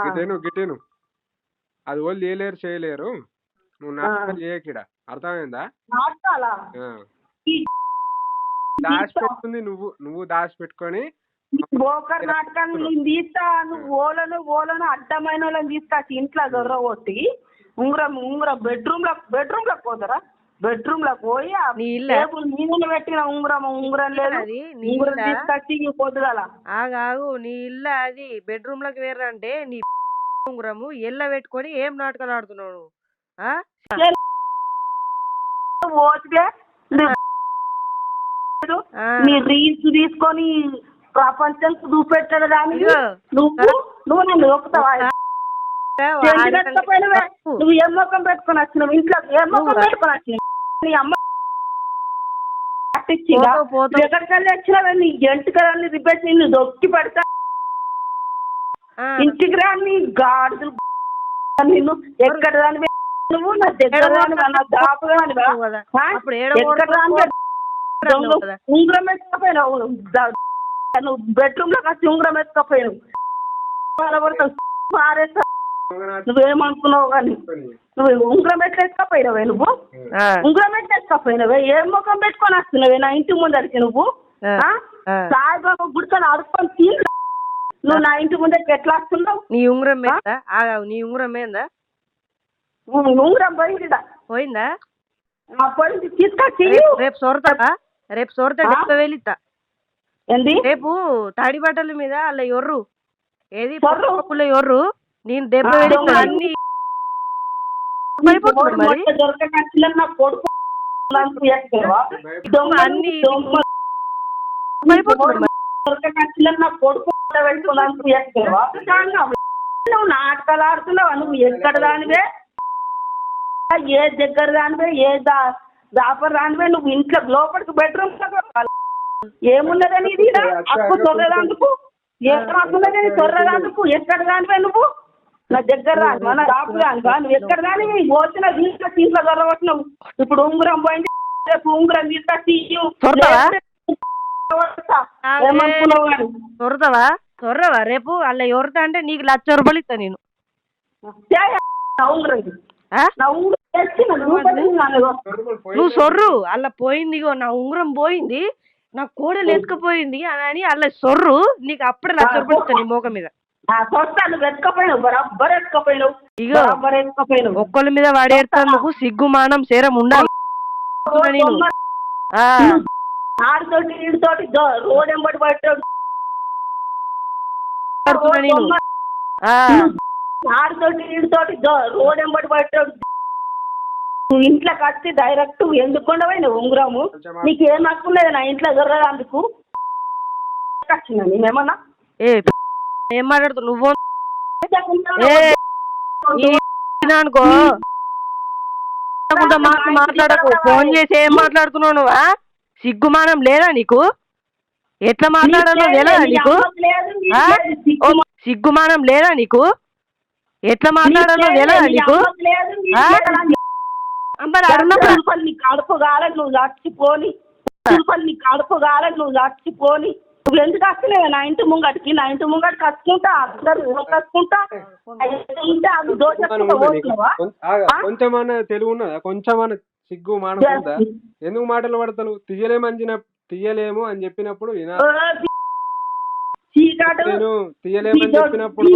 గిటేను అది వాళ్ళు చేయలేరు చేయలేరు. నువ్వు నాటకాలు చేయకిడ, అర్థమైందా? దాచిపెట్టుకుంది నువ్వు దాచిపెట్టుకొని బోకర్ నాటకాన్ని నేను తీస్తా. నువ్వు ఓలను అడ్డమైన వాళ్ళని తీసుకొచ్చి ఇంట్లో దొరగొట్టి ఉంగరం బెడ్రూమ్ లో పోతారా? బెడ్రూమ్ లో పోయి టేబుల్ మీద పెట్టిన ఉంగరం లేదు, ఉంగరం తీసుకొచ్చి పొద్దుగాల ఆగాగు. నీ ఇల్లు అది బెడ్రూమ్ లోకి వేరంటే నీ ఉంగరము ఎల్ల పెట్టుకొని ఏం నాటకాలు ఆడుతున్నావు? నీ రీల్స్ తీసుకొని ప్రపంచం చూపెట్టాడు దాన్ని నువ్వు నన్ను ఒప్పుతావా? నువ్వు ఏ మొక్కం పెట్టుకొని వచ్చినావు ఇంట్లో? ఏ మొక్కం పెట్టుకొని వచ్చినావు? నీ అమ్మ ఎక్కడికి వెళ్ళి వచ్చినావే? నీ జంటికల్ని రిపేట్ నిన్ను దొక్కి పెడతా ఇంటికి రా. నీ గాడులు నిన్ను ఎక్కడ రాని నువ్వు నా దగ్గర నా దాపు రానివా? ఎక్కడ రాని ఉంగరం ఎత్తుకపోయినావు నువ్వు బెడ్రూమ్ లోకి వచ్చి ఉంగరం ఎత్తుకపోయినావు. మారేస్తా నువ్వేమనుకున్నావు కానీ నువ్వు ఉంగరం ఎట్లా ఎత్తుకపోయినావే? నువ్వు ఉంగరం ఎట్లా ఎత్తుకపోయినావే? ఏ ముఖం పెట్టుకొని వస్తున్నావే నా ఇంటి ముందరికి? నువ్వు సాయిబాబా గుడికని అడుక్కొని తీరు నువ్వు నా ఇంటి ముందరికి ఎట్లా వస్తున్నావు? నీ ఉంగరం నీ ఉంగరం ఏందా? ఉంగరం పోయిందా? పోయిందా? పోయింది తీసుకొచ్చి రేపు సొరతా వెళ్ళిస్తా. ఏంది రేపు తడి బట్టల మీద అలా ఎర్రు ఏది ఎర్రు నేను దెబ్బ అన్ని నువ్వు నాటకాలు ఆడుతున్నావు. నువ్వు ఎక్కడ దానివే? ఏ దగ్గర దానివే? ఏ దాపర్ రానివే? నువ్వు ఇంట్లో లోపలికి బెడ్రూమ్ ఏమున్నదని ఇది అప్పు తొర్రదాందుకు ఏమున్నదని తొర్రదాందుకు ఎక్కడ దానివే? నువ్వు నా దగ్గర రాను నా దాపు రానువా? నువ్వు ఎక్కడ దాని పోసిన ఇంట్లో దొరకొచ్చినావు. ఇప్పుడు ఉంగరం పోయింది, రేపు ఉంగరం తీసుకొచ్చి తొర్రవా రేపు అలా ఎవరితా అంటే నీకు 1,00,000 రూపాయలు ఇస్తా నేను. నువ్వు సొర్రు అలా పోయింది, నా ఉంగరం పోయింది, నా కోడలు ఎత్తుకపోయింది అని అలా సొర్రు, నీకు అప్పుడే 1,00,000 రూపాయలు ఇస్తా నీ మోక మీద. ఇగో ఒక్కళ్ళ మీద వాడేడుతందుకు సిగ్గుమానం సేరం ఉండాలి. ఆడితోటి ఈడితోటి రోడ్ ఎంబడి పట్టాడు. ఆడితోటి ఈడితోటి రోడ్ ఎంబడి పట్టాడు. నువ్వు ఇంట్లోకి వచ్చి డైరెక్ట్ ఎందుకు ఉండవు ఉంగరము? నీకు ఏం హక్కు లేదు నా ఇంట్లో దొరకదందుకు. వచ్చినా నేనేమన్నా ఏం మాట్లాడుతావు నువ్వు? అనుకో మాట్లాడకు, ఫోన్ చేసి ఏం మాట్లాడుతున్నావు నువ్వా? సిగ్గుమానం లేదా నీకు? ఎట్లా మాట్లాడాలో లేదా నీకు? సిగ్గుమానం లేదా నీకు? ఎట్లా మాట్లాడాలో లేదా నీకు? కడుపు కాలేదు నువ్వు చచ్చిపోని, కడుపు కాలేదు నువ్వు చచ్చిపోని. నువ్వు ఎందుకు వస్తున్నావు నా ఇంటి ముంగడికి? నా ఇంటి ముంగడికి వచ్చుకుంటా కచ్చుకుంటా కొంచెమన్నా తెలుగు ఉన్నదా? కొంచెమన్నా సిగ్గు మానం ఉందా? ఎందుకు మాటలు పడతాను? తీయలేము అని చెప్పినప్పుడు తీయలేమని చెప్పినప్పుడు